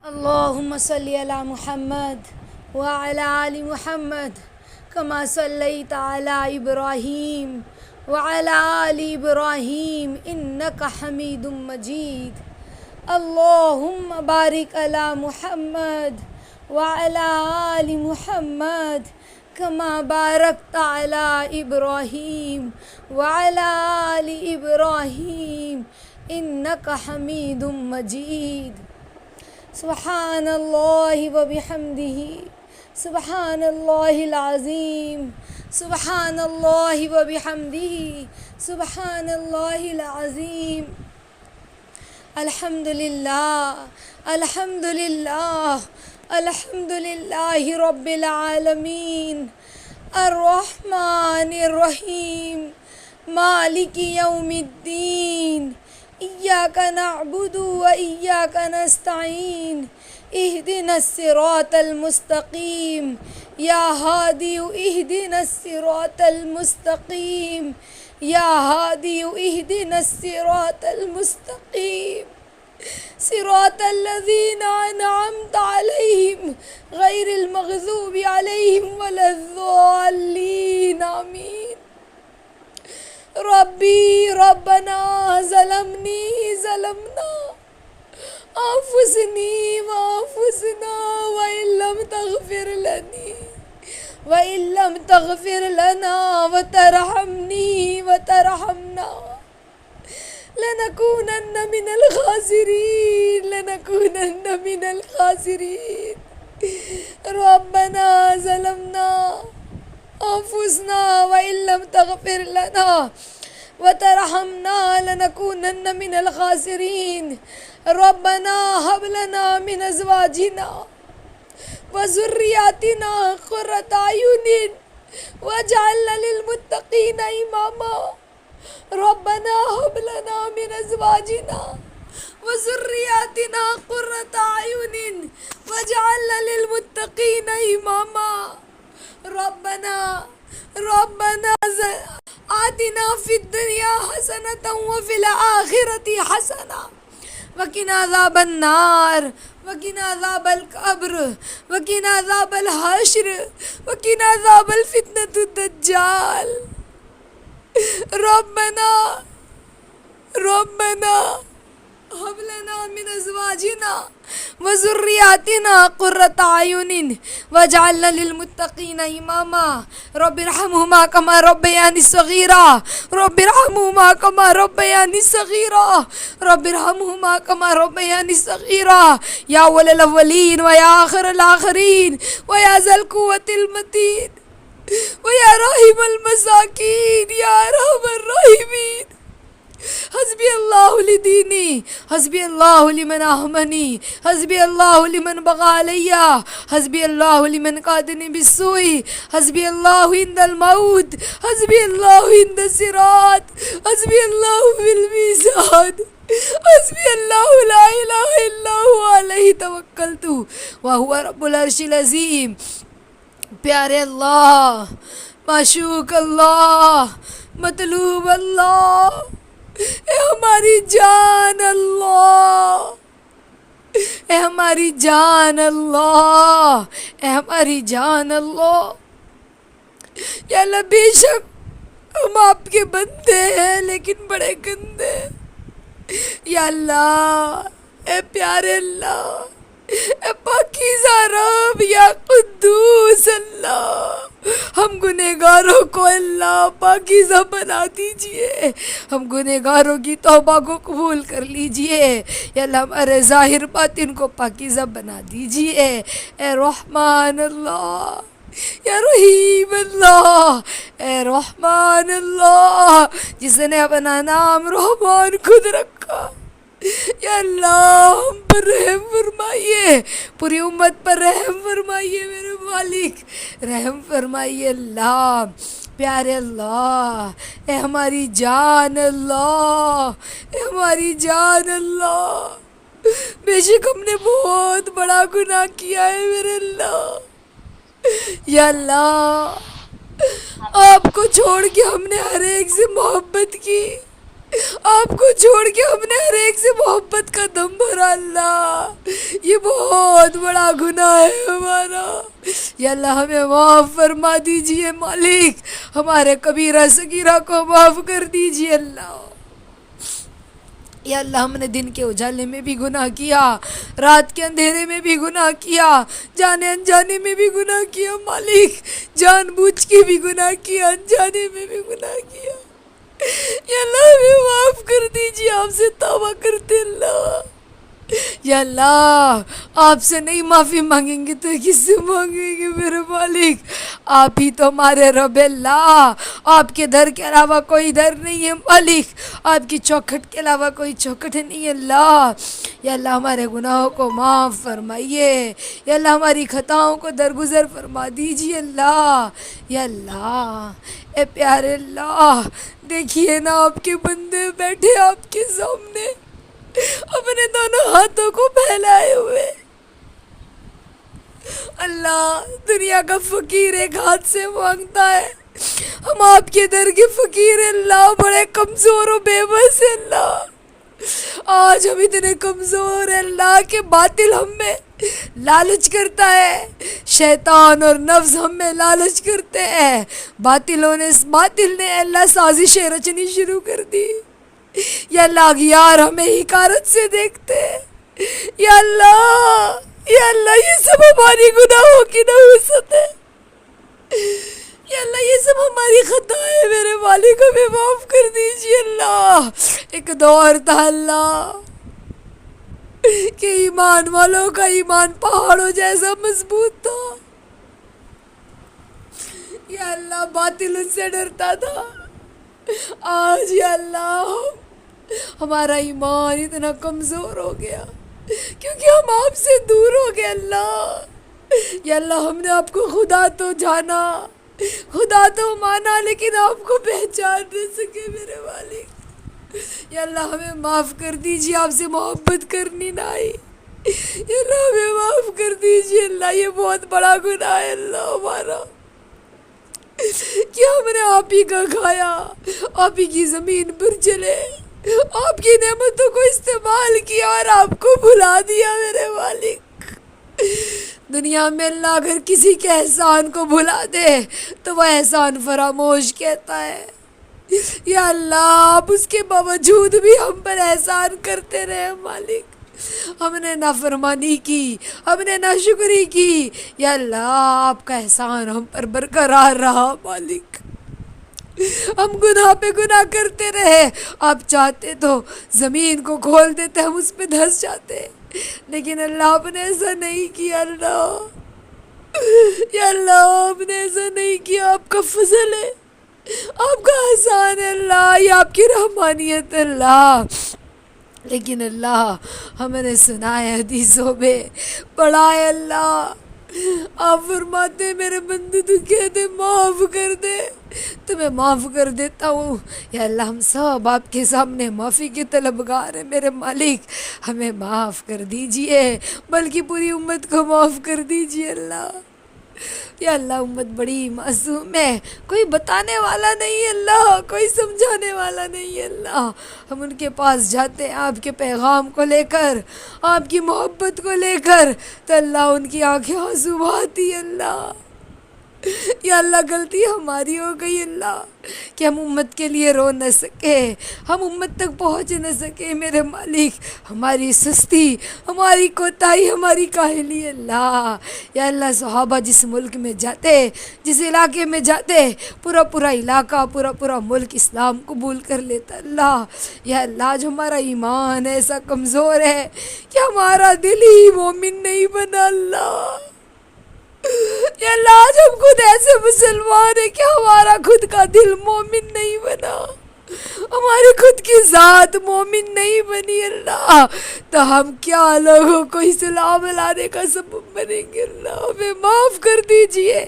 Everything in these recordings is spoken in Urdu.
اللهم صل على محمد وعلى آل محمد كما صليت على إبراهيم وعلى آل إبراهيم إنك حميد مجيد. اللهم بارك على محمد وعلى آل محمد كما باركت على إبراهيم وعلى آل إبراهيم إنك حميد مجيد. سبحان الله وبحمده سبحان الله العظيم سبحان الله وبحمده سبحان الله العظيم. الحمد لله الحمد لله الحمد لله رب العالمين الرحمن الرحيم مالك يوم الدين. إياك نعبد وإياك نستعين. اهدنا الصراط المستقيم يا هادي اهدنا الصراط المستقيم يا هادي اهدنا الصراط المستقيم صراط الذين أنعمت عليهم غير المغضوب عليهم ولا الضالين. آمين. ربي ربنا ظلمنا أنفسني وإن لم تغفر لنا وترحمنا لنكونن من الخاسرين. ربنا ظلمنا أنفسنا وإن لم تغفر لنا وترحمنا لنكونن من الخاسرين. ربنا هب لنا من أزواجنا وذرياتنا قرة أعين واجعلنا للمتقين إماما. ربنا هب لنا من أزواجنا وذرياتنا قرة أعين واجعلنا للمتقين إماما. ربنا آتنا في الدنيا حسنة وفي الآخرة حسنة وقنا عذاب النار وقنا عذاب القبر وقنا عذاب الحشر وقنا عذاب الفتنة الدجال. ربنا هب لنا من أزواجنا وذرياتنا قرة أعين واجعلنا للمتقين إماما. رب ارحمهما كما ربياني صغيرا رب ارحمهما كما ربياني صغيرا رب ارحمهما كما ربياني صغيرا. يا أول الأولين ويا آخر الآخرين ويا ذا القوة المتين ويا راحم المساكين يا أرحم الراحمين. حسبي الله لديني حسبي الله لمن أهمني حسبي الله لمن بغى علي حسبي الله لمن قادني بالسوء حسبي الله عند الموت حسبي الله عند الصراط حسبي الله في الميزان حسبي الله لا إله إلا هو عليه توكلت وهو رب العرش العظيم. پیارے اللہ، معشوق اللہ، مطلوب اللہ، اے ہماری جان اللہ، اے ہماری جان اللہ، اے ہماری جان اللہ. یا اللہ، بے شک ہم آپ کے بندے ہیں لیکن بڑے گندے. یا اللہ، اے پیارے اللہ، اے پاکیزہ رب، یا قدوس اللہ، ہم گنہگاروں کو اللہ پاکیزہ بنا دیجئے، ہم گنہگاروں کی توبہ کو قبول کر لیجئے. یا اللہ، ہمارے ظاہر باطن کو پاکیزہ بنا دیجئے. اے رحمان اللہ، یا رحیم اللہ، اے رحمان اللہ، جس نے اپنا نام رحمان خود رکھا. یا اللہ، ہم پر رحم فرمائیے، پوری امت پر رحم فرمائیے. میرے مالک رحم فرمائیے. اللہ، پیارے اللہ، اے ہماری جان اللہ، اے ہماری جان اللہ، بے شک ہم نے بہت بڑا گناہ کیا ہے میرے اللہ. یا اللہ، آپ کو چھوڑ کے ہم نے ہر ایک سے محبت کی، آپ کو چھوڑ کے ہم نے ہر ایک سے محبت کا دم بھرا اللہ، یہ بہت بڑا گناہ ہے ہمارا۔ یا اللہ ہمیں معاف فرما دیجئے مالک، ہمارے کبیرہ صغیرہ کو معاف کر دیجئے اللہ۔ یا اللہ ہم نے دن کے اجالے میں بھی گناہ کیا، رات کے اندھیرے میں بھی گناہ کیا، جانے انجانے میں بھی گناہ کیا مالک، جان بوجھ کے بھی گناہ کیا، انجانے میں بھی گناہ کیا۔ یا اللہ ہمیں معاف کر دیجیے، آپ سے توبہ کرتے اللہ۔ یا اللہ آپ سے نہیں معافی مانگیں گے تو کس سے مانگیں گے میرے مالک؟ آپ ہی تو ہمارے رب اللہ، آپ کے در کے علاوہ کوئی در نہیں ہے مالک، آپ کی چوکھٹ کے علاوہ کوئی چوکھٹ نہیں ہے اللہ۔ یا اللہ ہمارے گناہوں کو معاف فرمائیے، یا اللہ ہماری خطاؤں کو درگزر فرما دیجیے اللہ۔ یا اللہ اے پیارے اللہ، دیکھیے نا آپ کے بندے بیٹھے آپ کے سامنے اپنے دونوں ہاتھوں کو پھیلائے ہوئے، اللہ دنیا کا فقیر ایک ہاتھ سے مانگتا ہے، ہم آپ کے در کے فقیر ہیں اللہ، بڑے کمزور و بے بس ہیں اللہ۔ آج ہم اتنے کمزور ہیں اللہ کہ باطل ہم میں لالچ کرتا ہے، شیطان اور نفس ہم میں لالچ کرتے ہیں، باطل نے اللہ سازشیں رچنی شروع کر دی۔ یا اللہ اغیار ہمیں حقارت سے دیکھتے ہیں، یا اللہ یہ سب ہماری گناہوں کی نحوست ہے، یا اللہ یہ سب ہماری خطا ہے، میرے مالک ہمیں معاف کر دیجیے اللہ۔ ایک دور تھا اللہ کہ ایمان والوں کا ایمان پہاڑوں جیسا مضبوط تھا، یا اللہ باطل ان سے ڈرتا تھا۔ آج یا اللہ ہمارا ایمان اتنا کمزور ہو گیا کیونکہ ہم آپ سے دور ہو گئے اللہ۔ یا اللہ ہم نے آپ کو خدا تو جانا، خدا تو مانا، لیکن آپ کو پہچان نہ سکے میرے مالک۔ یا اللہ ہمیں معاف کر دیجیے، آپ سے محبت کرنی نہ آئی، یا اللہ ہمیں معاف کر دیجیے اللہ، یہ بہت بڑا گناہ ہے اللہ ہمارا کہ ہم نے آپ ہی کا کھایا، آپ ہی کی زمین پر چلے، آپ کی نعمتوں کو استعمال کیا اور آپ کو بھلا دیا میرے مالک۔ دنیا میں اللہ اگر کسی کے احسان کو بھلا دے تو وہ احسان فراموش کہتا ہے، یا اللہ آپ اس کے باوجود بھی ہم پر احسان کرتے رہے مالک، ہم نے نافرمانی کی، ہم نے ناشکری کی، یا اللہ آپ کا احسان ہم پر برقرار رہا مالک، ہم گناہ پہ گناہ کرتے رہے، آپ چاہتے تو زمین کو کھول دیتے، ہم اس پہ دھس جاتے، لیکن اللہ آپ نے ایسا نہیں کیا اللہ، یا اللہ آپ نے ایسا نہیں کیا، آپ کا فضل ہے، آپ کا احسان ہے اللہ، یہ آپ کی رحمانیت ہے اللہ۔ لیکن اللہ ہم نے سنا ہے حدیثوں میں پڑھا ہے اللہ، آپ فرماتے ہیں میرے بندے تو کہتے معاف کر دے تو میں معاف کر دیتا ہوں۔ یا اللہ ہم سب آپ کے سامنے معافی کے طلبگار ہیں میرے مالک، ہمیں معاف کر دیجئے، بلکہ پوری امت کو معاف کر دیجئے اللہ۔ یا اللہ امت بڑی معصوم ہے، کوئی بتانے والا نہیں ہے اللہ، کوئی سمجھانے والا نہیں ہے اللہ، ہم ان کے پاس جاتے ہیں آپ کے پیغام کو لے کر، آپ کی محبت کو لے کر، تو اللہ ان کی آنکھیں آنسو بہاتی ہے اللہ۔ یا اللہ غلطی ہماری ہو گئی اللہ کہ ہم امت کے لیے رو نہ سکے، ہم امت تک پہنچ نہ سکے میرے مالک، ہماری سستی، ہماری کوتاہی، ہماری کاہلی اللہ۔ یا اللہ صحابہ جس ملک میں جاتے، جس علاقے میں جاتے، پورا علاقہ، پورا ملک اسلام قبول کر لیتا اللہ۔ یا اللہ آج ہمارا ایمان ایسا کمزور ہے کہ ہمارا دل ہی مومن نہیں بنا اللہ۔ یا اللہ آج ہم خود ایسے مسلمان ہیں کہ ہمارا خود کا دل مومن نہیں بنا، ہماری خود کی ذات مومن نہیں بنی اللہ، تو ہم کیا لوگوں کو اسلام لانے کا سبب بنیں گے اللہ، ہمیں معاف کر دیجئے۔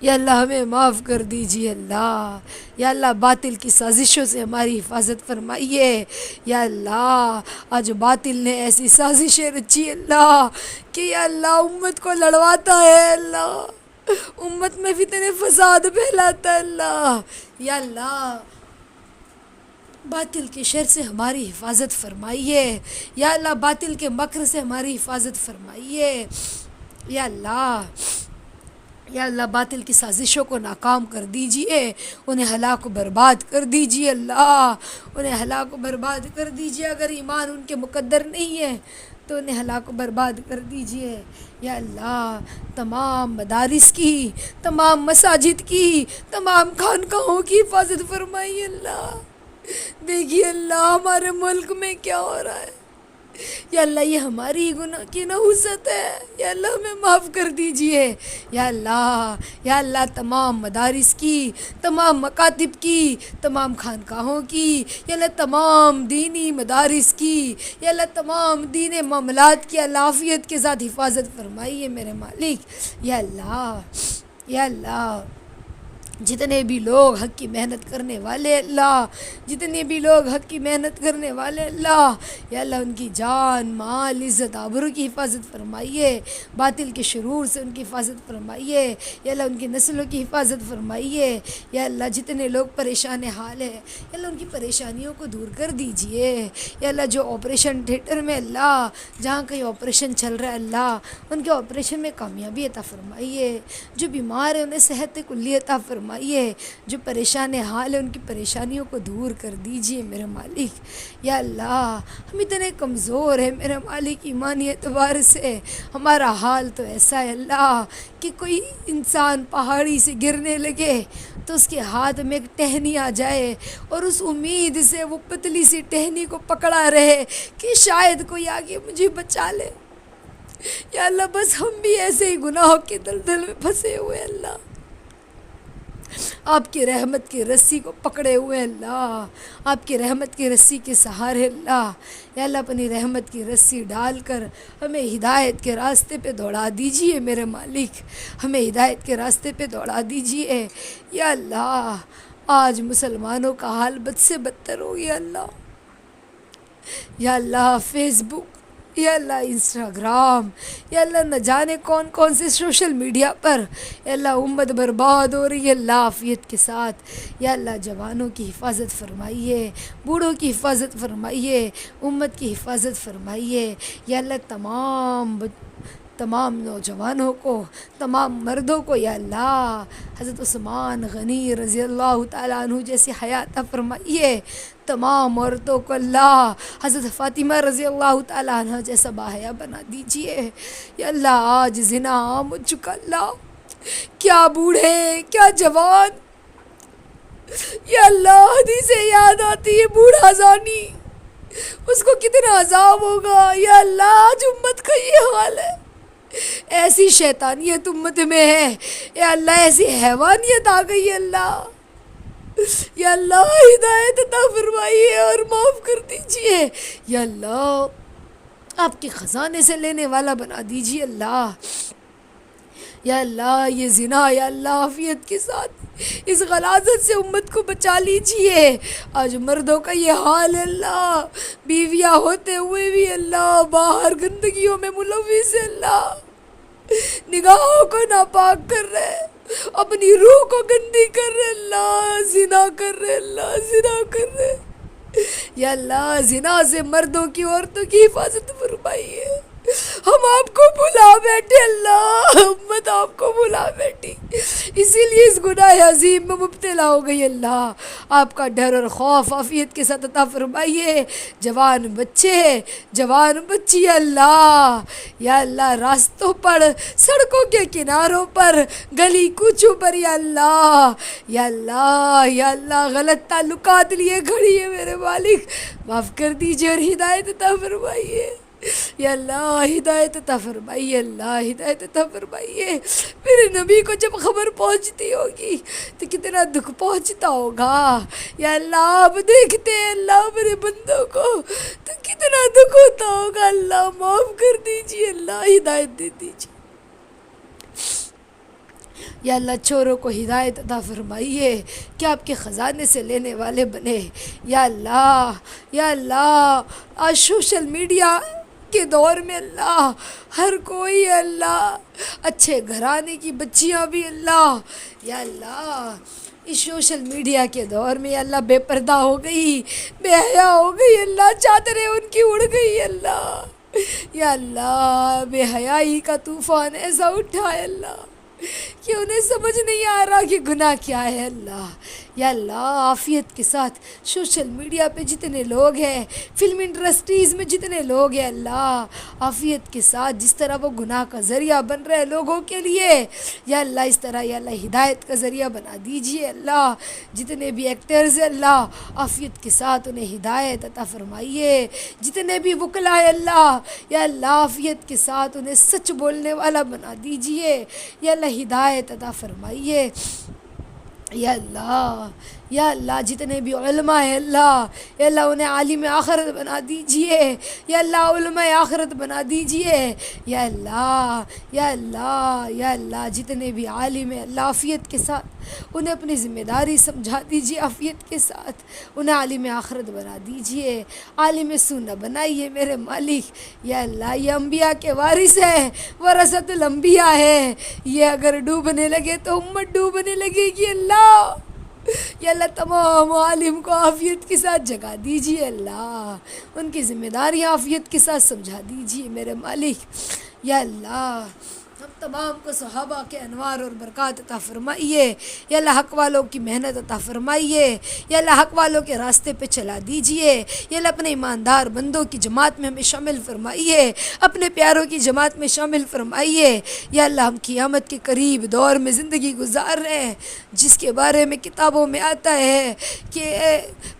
یا اللہ ہمیں معاف کر دیجئے اللہ۔ یا اللہ باطل کی سازشوں سے ہماری حفاظت فرمائیے۔ یا اللہ آج باطل نے ایسی سازشیں رچی اللہ کہ یا اللہ امت کو لڑواتا ہے اللہ، امت میں فتنے فساد پھیلاتا ہے اللہ۔ یا اللہ باطل کے شر سے ہماری حفاظت فرمائیے یا اللہ، باطل کے مکر سے ہماری حفاظت فرمائیے یا اللہ، یا اللہ باطل کی سازشوں کو ناکام کر دیجئے، انہیں ہلاک و برباد کر دیجئے اللہ، انہیں ہلاک و برباد کر دیجئے، اگر ایمان ان کے مقدر نہیں ہے تو انہیں ہلاک و برباد کر دیجئے یا اللہ۔ تمام مدارس کی، تمام مساجد کی، تمام خانقاہوں کی حفاظت فرمائیے اللہ۔ دیکھیے اللہ ہمارے ملک میں کیا ہو رہا ہے یا اللہ، یہ ہماری گناہ کی نحوست ہے یا اللہ، ہمیں معاف کر دیجئے یا اللہ، یا اللہ تمام مدارس کی، تمام مکاتب کی، تمام خانقاہوں کی یا اللہ، تمام دینی مدارس کی یا اللہ، تمام دینی معاملات کی عافیت کے ساتھ حفاظت فرمائیے میرے مالک یا اللہ، یا اللہ۔ جتنے بھی لوگ حق کی محنت کرنے والے اللہ، جتنے بھی لوگ حق کی محنت کرنے والے اللہ، یا اللہ ان کی جان مال عزت آبرو کی حفاظت فرمائیے، باطل کے شرور سے ان کی حفاظت فرمائیے یا اللہ، ان کی نسلوں کی حفاظت فرمائیے یا اللہ۔ جتنے لوگ پریشان حال ہے یا اللہ، ان کی پریشانیوں کو دور کر دیجئے یا اللہ۔ جو آپریشن تھیٹر میں اللہ، جہاں کہیں آپریشن چل رہا ہے اللہ، ان کے آپریشن میں کامیابی عطا فرمائیے، جو بیمار ہیں انہیں صحت کلی عطا فرمائیے، جو پریشان حال ہے ان کی پریشانیوں کو دور کر دیجئے میرے مالک یا اللہ۔ ہم اتنے کمزور ہیں میرے مالک، ایمانی اعتبار سے ہمارا حال تو ایسا ہے اللہ کہ کوئی انسان پہاڑی سے گرنے لگے تو اس کے ہاتھ میں ایک ٹہنی آ جائے اور اس امید سے وہ پتلی سی ٹہنی کو پکڑا رہے کہ شاید کوئی آگے مجھے بچا لے یا اللہ۔ بس ہم بھی ایسے ہی گناہوں کے دلدل میں پھنسے ہوئے اللہ، آپ کی رحمت کی رسی کو پکڑے ہوئے اللہ، آپ کی رحمت کی رسی کے سہارے اللہ یا اللہ۔ اپنی رحمت کی رسی ڈال کر ہمیں ہدایت کے راستے پہ دوڑا دیجئے میرے مالک، ہمیں ہدایت کے راستے پہ دوڑا دیجئے یا اللہ۔ آج مسلمانوں کا حال بد سے بدتر ہو گیا اللہ یا اللہ۔ فیس بک یا اللہ، انسٹاگرام یا اللہ، نہ جانے کون کون سے سوشل میڈیا پر یا اللہ امت برباد ہو رہی ہے اللہ، عافیت کے ساتھ یا اللہ۔ جوانوں کی حفاظت فرمائیے، بوڑھوں کی حفاظت فرمائیے، امت کی حفاظت فرمائیے یا اللہ۔ تمام نوجوانوں کو، تمام مردوں کو یا اللہ، حضرت عثمان غنی رضی اللہ تعالیٰ عنہ جیسی حیات عطا فرمائیے۔ تمام عورتوں کو اللہ، حضرت فاطمہ رضی اللہ تعالیٰ عنہ جیسا باحیا بنا دیجئے یا اللہ۔ آج زنا عام ہو چکا اللہ، کیا بوڑھے کیا جوان یا اللہ، حدیثیں یاد آتی ہے، بوڑھا زانی اس کو کتنا عذاب ہوگا یا اللہ۔ آج امت کا یہ حال ہے، ایسی شیطانیت امت میں ہے یا اللہ، ایسی حیوانیت آ گئی ہے اللہ یا اللہ۔ ہدایت عطا فرمائیے اور معاف کر دیجئے یا اللہ، آپ کے خزانے سے لینے والا بنا دیجئے اللہ یا اللہ۔ یہ زنا یا اللہ، عافیت کے ساتھ اس غلاظت سے امت کو بچا لیجئے۔ آج مردوں کا یہ حال ہے اللہ، بیویاں ہوتے ہوئے بھی اللہ باہر گندگیوں میں ملوث ہے اللہ، نگاہوں کو ناپاک کر رہے، اپنی روح کو گندی کر رہے اللہ، زنا کر رہے اللہ، زنا کر رہے یا اللہ۔ زنا سے مردوں کی عورتوں کی حفاظت فرمائیے۔ ہم آپ کو بھلا بیٹھے اللہ، امت آپ کو بھلا بیٹھی، اسی لیے اس گناہ عظیم میں مبتلا ہو گئی اللہ۔ آپ کا ڈر اور خوف عافیت کے ساتھ عطا فرمائیے۔ جوان بچے، جوان بچی اللہ یا اللہ، راستوں پر، سڑکوں کے کناروں پر، گلی کوچوں پر یا اللہ، یا اللہ، یا اللہ۔ غلط تعلقات لیے کھڑی ہے میرے مالک، معاف کر دیجئے اور ہدایت عطا فرمائیے یا اللہ۔ ہدایت عطا فرمائیے اللہ، ہدایت عطا فرمائیے۔ میرے نبی کو جب خبر پہنچتی ہوگی تو کتنا دکھ پہنچتا ہوگا یا اللہ۔ آپ دیکھتے ہیں اللہ میرے بندوں کو تو کتنا دکھ ہوتا ہوگا اللہ، معاف کر دیجئے اللہ، ہدایت دے دیجئے یا اللہ۔ چوروں کو ہدایت عطا فرمائیے کہ آپ کے خزانے سے لینے والے بنے یا اللہ، یا اللہ۔ آج سوشل میڈیا کے دور میں اللہ، ہر کوئی اللہ، اچھے گھرانے کی بچیاں بھی اللہ یا اللہ، اس سوشل میڈیا کے دور میں اللہ بے پردہ ہو گئی، بے حیا ہو گئی، اللہ چادریں ان کی اڑ گئی اللہ، یا اللہ بے حیائی کا طوفان ایسا اٹھا ہے اللہ کہ انہیں سمجھ نہیں آ رہا کہ گناہ کیا ہے اللہ۔ یا اللہ عافیت کے ساتھ سوشل میڈیا پہ جتنے لوگ ہیں، فلم انڈسٹریز میں جتنے لوگ ہیں اللہ، عافیت کے ساتھ جس طرح وہ گناہ کا ذریعہ بن رہے ہیں لوگوں کے لیے، یا اللہ اس طرح یا اللہ ہدایت کا ذریعہ بنا دیجئے اللہ۔ جتنے بھی ایکٹرز ہیں اللہ، عافیت کے ساتھ انہیں ہدایت عطا فرمائیے۔ جتنے بھی وکلا ہیں اللہ، یا اللہ عافیت کے ساتھ انہیں سچ بولنے والا بنا دیجئے، یا اللہ ہدایت عطا فرمائیے۔ یا اللہ جتنے بھی علماء ہیں اللہ، یا اللہ انہیں عالم آخرت بنا دیجئے، یا اللہ علماء آخرت بنا دیجئے، یا اللہ یا اللہ یا اللہ جتنے بھی عالم ہیں اللہ عافیت کے ساتھ انہیں اپنی ذمہ داری سمجھا دیجئے، عافیت کے ساتھ انہیں عالم آخرت بنا دیجئے، عالم سو نہ بنائیے میرے مالک۔ یا اللہ یہ انبیاء کے وارث ہیں، ورثۃ الانبیاء ہے، یہ اگر ڈوبنے لگے تو امت ڈوبنے لگے گی اللہ۔ یا اللہ تمام عالم کو عافیت کے ساتھ جگا دیجئے اللہ، ان کی ذمہ داری عافیت کے ساتھ سمجھا دیجئے میرے مالک۔ یا اللہ ہم تمام کو صحابہ کے انوار اور برکات عطا فرمائیے، یا اللہ حق والوں کی محنت عطا فرمائیے، یا اللہ حق والوں کے راستے پہ چلا دیجئے، یا اللہ اپنے ایماندار بندوں کی جماعت میں ہمیں شامل فرمائیے، اپنے پیاروں کی جماعت میں شامل فرمائیے۔ یا اللہ ہم قیامت کے قریب دور میں زندگی گزار رہے ہیں جس کے بارے میں کتابوں میں آتا ہے کہ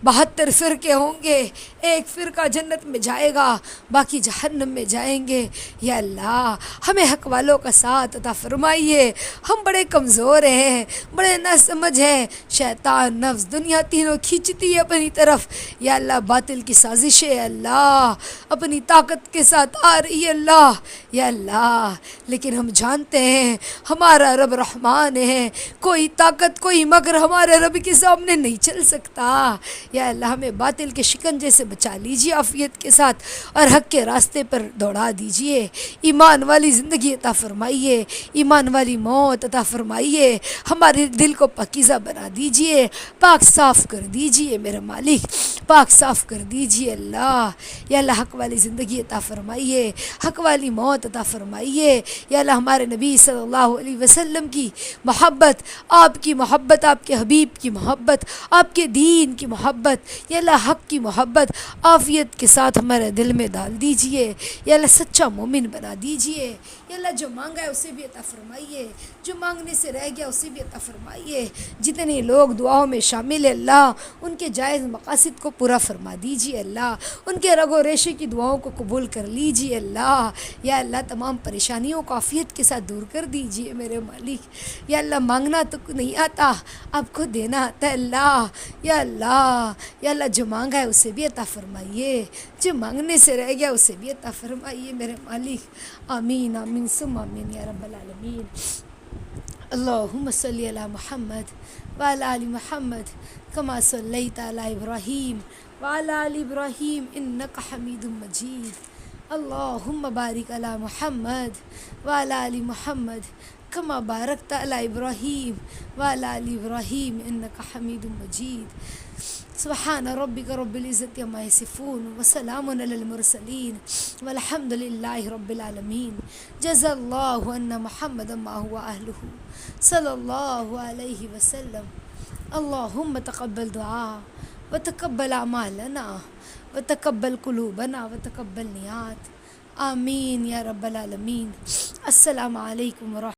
72 فرقے ہوں گے، ایک فرقہ جنت میں جائے گا، باقی جہنم میں جائیں گے۔ یا اللہ ہمیں حق والوں کا ساتھ عطا فرمائیے، ہم بڑے کمزور ہیں، بڑے ناسمجھ ہیں، شیطان نفس دنیا تینوں کھینچتی ہے اپنی طرف۔ یا اللہ باطل کی سازشیں اللہ اپنی طاقت کے ساتھ آ رہی ہے اللہ، یا اللہ لیکن ہم جانتے ہیں ہمارا رب رحمان ہے، کوئی طاقت کوئی مگر ہمارے رب کے سامنے نہیں چل سکتا۔ یا اللہ ہمیں باطل کے شکنجے سے بچا لیجیے عافیت کے ساتھ، اور حق کے راستے پر دوڑا دیجیے، ایمان والی زندگی عطا فرمائیے، ایمان والی موت عطا فرمائیے، ہمارے دل کو پاکیزہ بنا دیجیے، پاک صاف کر دیجیے میرے مالک، پاک صاف کر دیجیے اللہ۔ یا اللہ حق والی زندگی عطا فرمائیے، حق والی موت عطا فرمائیے۔ یا اللہ ہمارے نبی صلی اللہ علیہ وسلم کی محبت، آپ کی محبت، آپ کے حبیب کی محبت، آپ کے دین کی محبت، یا اللہ حق کی محبت عافیت کے ساتھ ہمارے دل میں ڈال دیجیے، یا اللہ سچا مومن بنا دیجیے۔ یا اللہ جو مانگا ہے اسے بھی عطا فرمائیے، جو مانگنے سے رہ گیا اسے بھی عطا فرمائیے۔ جتنے لوگ دعاؤں میں شامل ہیں اللہ ان کے جائز مقاصد کو پورا فرما دیجیے اللہ، ان کے رگ و ریشے کی دعاؤں کو قبول کر لیجیے اللہ۔ یا اللہ تمام پریشانیوں کو عافیت کے ساتھ دور کر دیجیے میرے مالک۔ یا اللہ مانگنا تو نہیں آتا، آپ کو دینا آتا ہے اللہ۔ یا اللہ جو مانگا ہے اسے بھی عطا فرمائیے، جو مانگنے سے رہ گیا اسے بھی عطا فرمائیے میرے مالک۔ آمین آمین ثم آمین یا رب العالمین۔ اللہم صلی علی محمد وعلی آل محمد کما صلیت علی ابراہیم وعلی آل ابراہیم انک حمید مجید۔ اللہم بارک علی محمد وعلی آل محمد کما بارکت علی ابراہیم وعلی آل ابراہیم انک حمید مجید۔ سبحان ربک رب العزت عما یصفون وسلام علی المرسلین والحمد للہ رب العالمین۔ جزا اللہ عنا محمد ما هو اہلہ صلی اللہ علیہ وسلم۔ اللہم تقبل دعا وتقبل اعمالنا وتقبل قلوبنا وتقبل نیات، آمین یا رب العالمین۔ السلام علیکم ورحمۃ